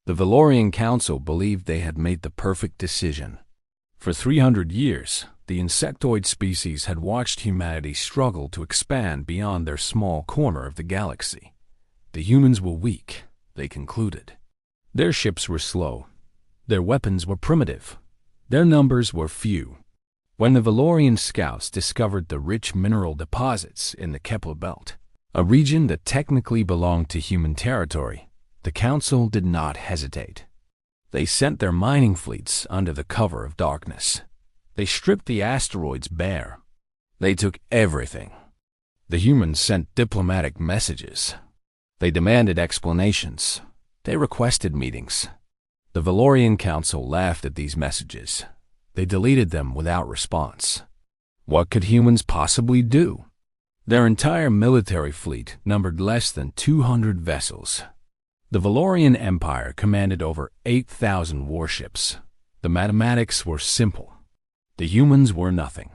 The Valorian Council believed they had made the perfect decision. For 300 years, the insectoid species had watched humanity struggle to expand beyond their small corner of the galaxy. The humans were weak, they concluded. Their ships were slow. Their weapons were primitive. Their numbers were few. When the Valorian scouts discovered the rich mineral deposits in the Kepler Belt, a region that technically belonged to human territory, the Council did not hesitate. They sent their mining fleets under the cover of darkness. They stripped the asteroids bare. They took everything. The humans sent diplomatic messages. They demanded explanations. They requested meetings. The Valorian Council laughed at these messages. They deleted them without response. What could humans possibly do? Their entire military fleet numbered less than 200 vessels. The Valorian Empire commanded over 8,000 warships. The mathematics were simple. The humans were nothing.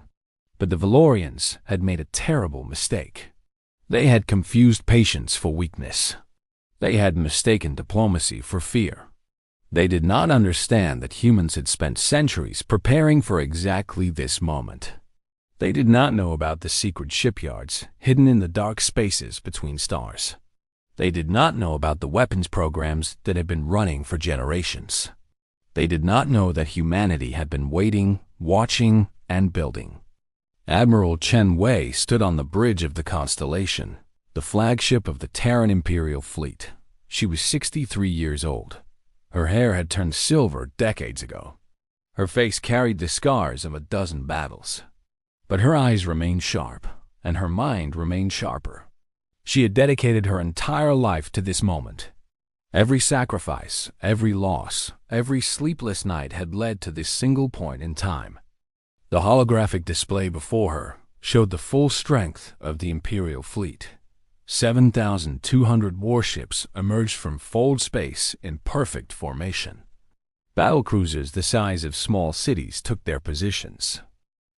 But the Valorians had made a terrible mistake. They had confused patience for weakness. They had mistaken diplomacy for fear. They did not understand that humans had spent centuries preparing for exactly this moment. They did not know about the secret shipyards hidden in the dark spaces between stars. They did not know about the weapons programs that had been running for generations. They did not know that humanity had been waiting, watching, and building. Admiral Chen Wei stood on the bridge of the Constellation, the flagship of the Terran Imperial fleet. She was 63 years old. Her hair had turned silver decades ago. Her face carried the scars of a dozen battles. But her eyes remained sharp, and her mind remained sharper. She had dedicated her entire life to this moment. Every sacrifice, every loss, every sleepless night had led to this single point in time. The holographic display before her showed the full strength of the Imperial fleet. 7,200 warships emerged from fold space in perfect formation. Battlecruisers the size of small cities took their positions.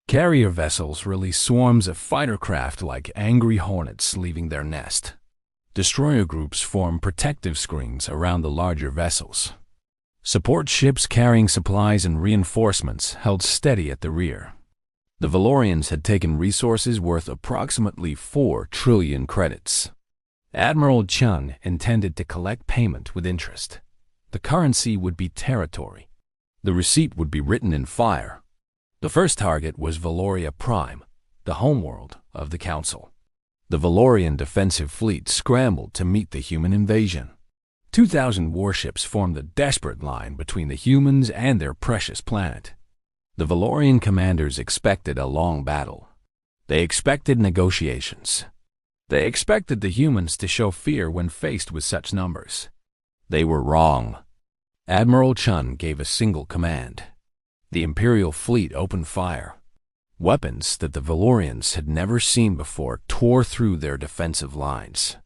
Carrier vessels released swarms of fighter craft like angry hornets leaving their nest. Destroyer groups formed protective screens around the larger vessels. Support ships carrying supplies and reinforcements held steady at the rear. The Valorians had taken resources worth approximately 4 trillion credits. Admiral Chen intended to collect payment with interest. The currency would be territory. The receipt would be written in fire. The first target was Valoria Prime, the homeworld of the Council. The Valorian defensive fleet scrambled to meet the human invasion. 2,000 warships formed a desperate line between the humans and their precious planet. The Valorian commanders expected a long battle. They expected negotiations. They expected the humans to show fear when faced with such numbers. They were wrong. Admiral Chen gave a single command. The Imperial fleet opened fire. Weapons that the Valorians had never seen before tore through their defensive lines.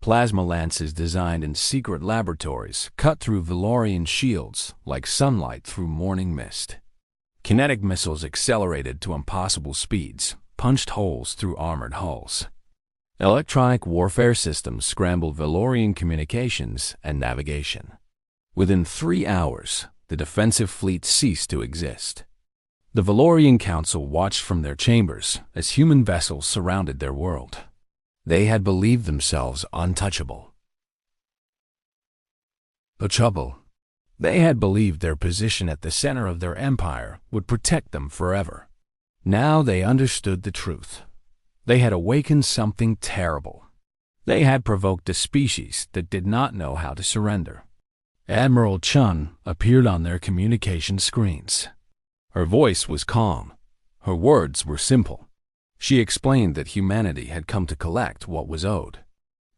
Plasma lances designed in secret laboratories cut through Valorian shields like sunlight through morning mist. Kinetic missiles accelerated to impossible speeds, punched holes through armored hulls. Electronic warfare systems scrambled Valorian communications and navigation. Within 3 hours, the defensive fleet ceased to exist. The Valorian Council watched from their chambers as human vessels surrounded their world. They had believed themselves untouchable. The trouble. They had believed their position at the center of their empire would protect them forever. Now they understood the truth. They had awakened something terrible. They had provoked a species that did not know how to surrender. Admiral Chen appeared on their communication screens. Her voice was calm. Her words were simple. She explained that humanity had come to collect what was owed.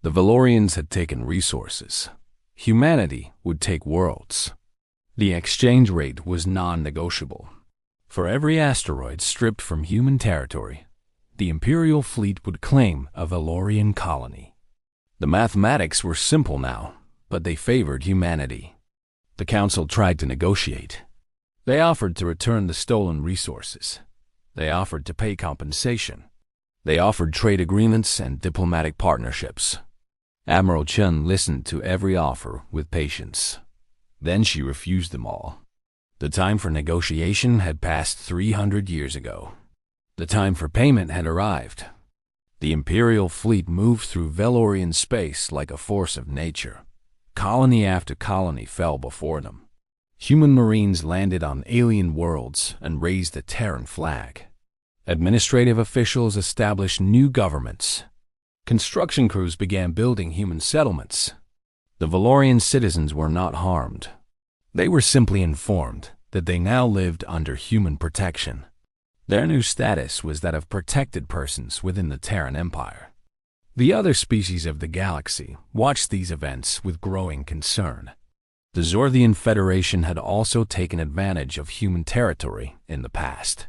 The Valorians had taken resources. Humanity would take worlds. The exchange rate was non-negotiable. For every asteroid stripped from human territory, the Imperial fleet would claim a Valorian colony. The mathematics were simple now, but they favored humanity. The Council tried to negotiate. They offered to return the stolen resources. They offered to pay compensation. They offered trade agreements and diplomatic partnerships. Admiral Chen listened to every offer with patience. Then she refused them all. The time for negotiation had passed 300 years ago. The time for payment had arrived. The Imperial fleet moved through Valorian space like a force of nature. Colony after colony fell before them. Human marines landed on alien worlds and raised the Terran flag. Administrative officials established new governments. Construction crews began building human settlements. The Valorian citizens were not harmed. They were simply informed that they now lived under human protection. Their new status was that of protected persons within the Terran Empire. The other species of the galaxy watched these events with growing concern. The Zorthian Federation had also taken advantage of human territory in the past.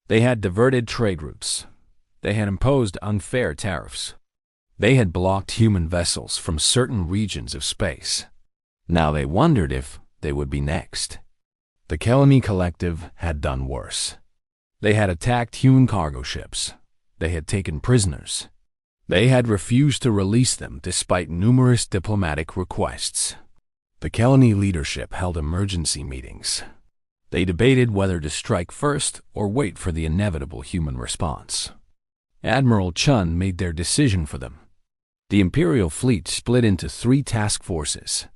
They had diverted trade routes. They had imposed unfair tariffs. They had blocked human vessels from certain regions of space. Now they wondered if they would be next. The Kelani Collective had done worse. They had attacked human cargo ships. They had taken prisoners. They had refused to release them despite numerous diplomatic requests. The Kelani leadership held emergency meetings. They debated whether to strike first or wait for the inevitable human response. Admiral Chun made their decision for them. The Imperial fleet split into 3 task forces.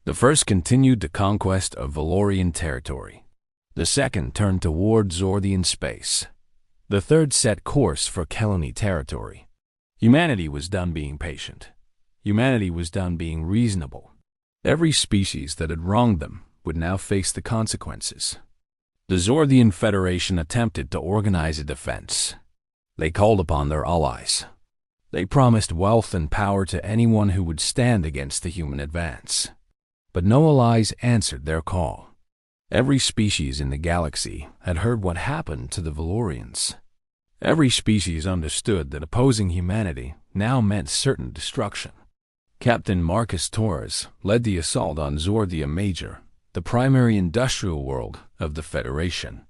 The first continued the conquest of Valorian territory. The second turned toward Zorthian space. The third set course for Kelani territory. Humanity was done being patient. Humanity was done being reasonable. Every species that had wronged them would now face the consequences. The Zorthian Federation attempted to organize a defense. They called upon their allies. They promised wealth and power to anyone who would stand against the human advance. But no allies answered their call. Every species in the galaxy had heard what happened to the Valorians. Every species understood that opposing humanity now meant certain destruction. Captain Marcus Torres led the assault on Zorthia Major, the primary industrial world of the Federation.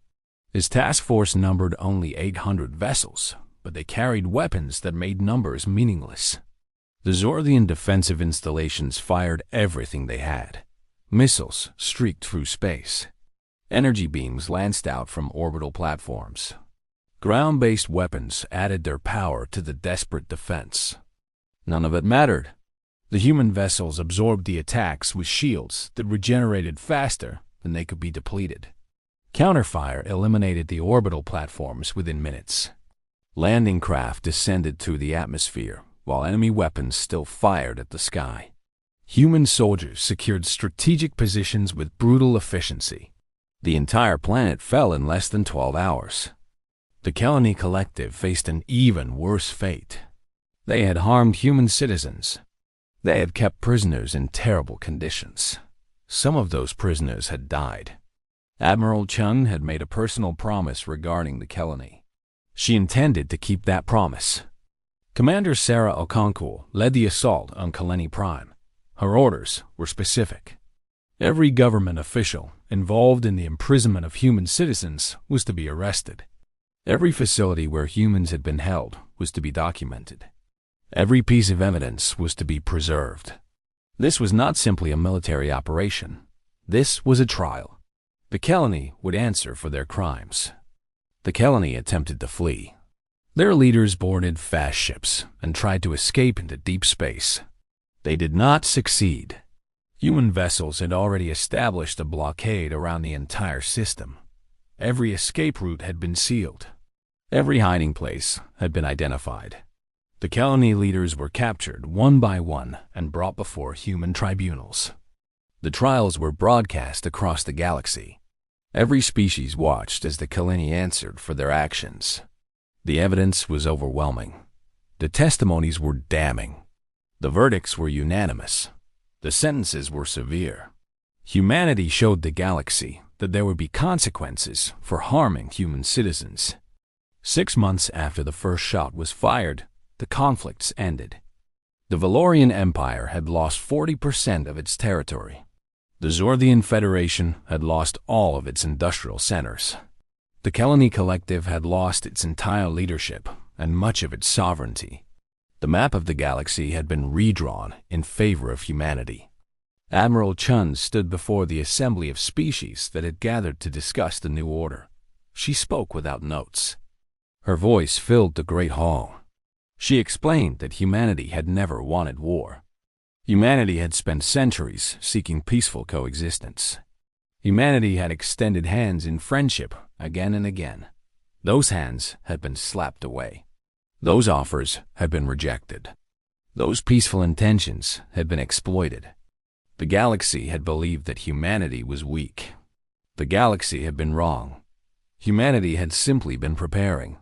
His task force numbered only 800 vessels, but they carried weapons that made numbers meaningless. The Zorthian defensive installations fired everything they had. Missiles streaked through space. Energy beams lanced out from orbital platforms. Ground-based weapons added their power to the desperate defense. None of it mattered. The human vessels absorbed the attacks with shields that regenerated faster than they could be depleted. Counterfire eliminated the orbital platforms within minutes. Landing craft descended through the atmosphere, while enemy weapons still fired at the sky. Human soldiers secured strategic positions with brutal efficiency. The entire planet fell in less than 12 hours. The Kelani Collective faced an even worse fate. They had harmed human citizens. They had kept prisoners in terrible conditions. Some of those prisoners had died. Admiral Chun had made a personal promise regarding the Kelani. She intended to keep that promise. Commander Sarah Okonkwo led the assault on Kelani Prime. Her orders were specific. Every government official involved in the imprisonment of human citizens was to be arrested. Every facility where humans had been held was to be documented. Every piece of evidence was to be preserved. This was not simply a military operation. This was a trial. The Kelani would answer for their crimes. The Kelani attempted to flee. Their leaders boarded fast ships and tried to escape into deep space. They did not succeed. Human vessels had already established a blockade around the entire system. Every escape route had been sealed. Every hiding place had been identified. The Kelani leaders were captured one by one and brought before human tribunals. The trials were broadcast across the galaxy. Every species watched as the Kelani answered for their actions. The evidence was overwhelming. The testimonies were damning. The verdicts were unanimous. The sentences were severe. Humanity showed the galaxy that there would be consequences for harming human citizens. 6 months after the first shot was fired, the conflicts ended. The Valorian Empire had lost 40% of its territory. The Zorthian Federation had lost all of its industrial centers. The Kelani Collective had lost its entire leadership and much of its sovereignty. The map of the galaxy had been redrawn in favor of humanity. Admiral Chun stood before the assembly of species that had gathered to discuss the new order. She spoke without notes. Her voice filled the great hall. She explained that humanity had never wanted war. Humanity had spent centuries seeking peaceful coexistence. Humanity had extended hands in friendship again and again. Those hands had been slapped away. Those offers had been rejected. Those peaceful intentions had been exploited. The galaxy had believed that humanity was weak. The galaxy had been wrong. Humanity had simply been preparing.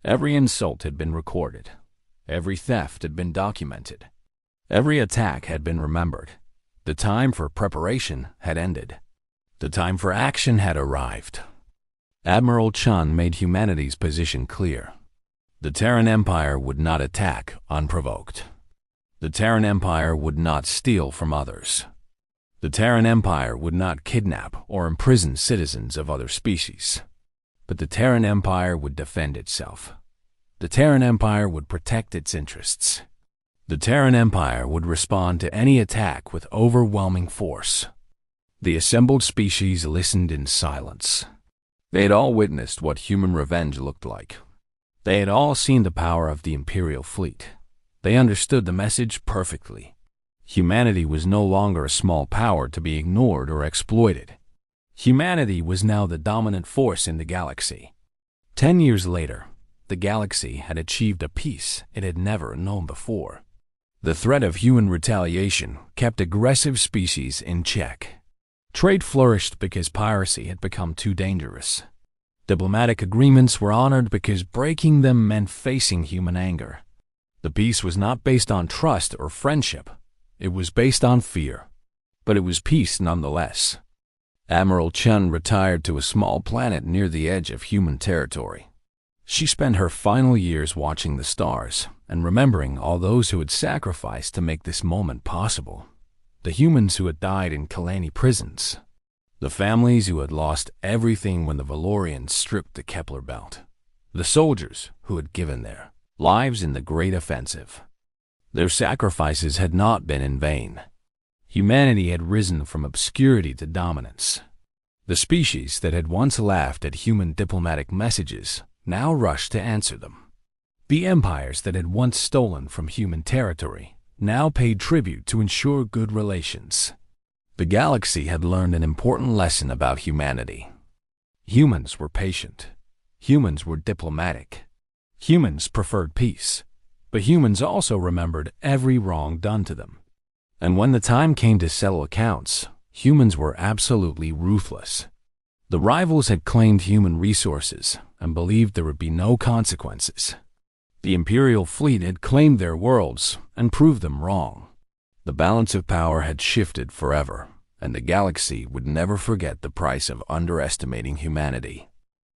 Every insult had been recorded. Every theft had been documented. Every attack had been remembered. The time for preparation had ended. The time for action had arrived. Admiral Chun made humanity's position clear. The Terran Empire would not attack unprovoked. The Terran Empire would not steal from others. The Terran Empire would not kidnap or imprison citizens of other species. But the Terran Empire would defend itself. The Terran Empire would protect its interests. The Terran Empire would respond to any attack with overwhelming force. The assembled species listened in silence. They had all witnessed what human revenge looked like. They had all seen the power of the Imperial fleet. They understood the message perfectly. Humanity was no longer a small power to be ignored or exploited. Humanity was now the dominant force in the galaxy. 10 years later, the galaxy had achieved a peace it had never known before. The threat of human retaliation kept aggressive species in check. Trade flourished because piracy had become too dangerous. Diplomatic agreements were honored because breaking them meant facing human anger. The peace was not based on trust or friendship. It was based on fear. But it was peace nonetheless. Admiral Chun retired to a small planet near the edge of human territory. She spent her final years watching the stars and remembering all those who had sacrificed to make this moment possible. The humans who had died in Kalani prisons. The families who had lost everything when the Valorians stripped the Kepler belt. The soldiers who had given their lives in the Great Offensive. Their sacrifices had not been in vain. Humanity had risen from obscurity to dominance. The species that had once laughed at human diplomatic messages now rushed to answer them. The empires that had once stolen from human territory now paid tribute to ensure good relations. The galaxy had learned an important lesson about humanity. Humans were patient. Humans were diplomatic. Humans preferred peace. But humans also remembered every wrong done to them. And when the time came to settle accounts, humans were absolutely ruthless. The rivals had claimed human resources and believed there would be no consequences. The Imperial fleet had claimed their worlds and proved them wrong. The balance of power had shifted forever, and the galaxy would never forget the price of underestimating humanity.